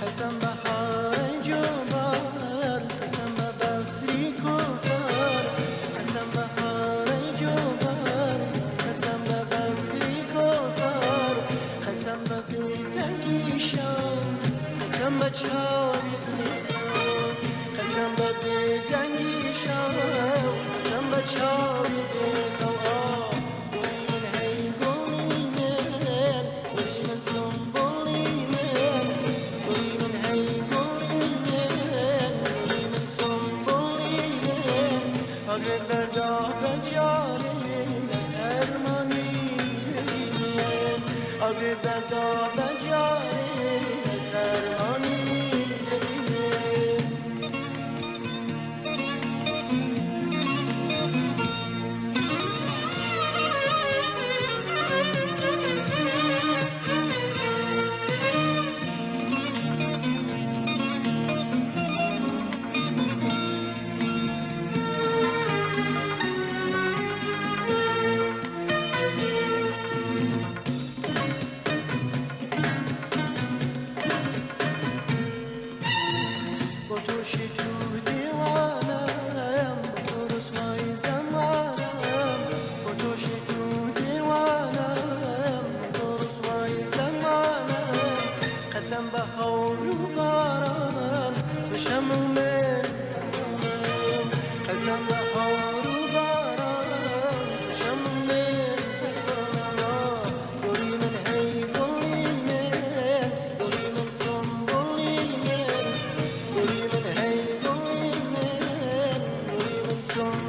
قسم به حج و بر، قسم به بخری کوسر، قسم به حج و بر، قسم به بخری کوسر، قسم به بیدنگیشان، قسم به چاری بیدان، قسم به بیدنگیشان، قسم به چاری بیدان. آگه دردا بجای درمانی قسم به هور و باران بشم من پروانم، قسم به هور و باران بشم من پروانم. گلی من هی گلی من، گلی من سنبولی من، گلی من هی گلی من، گلی من سنبولی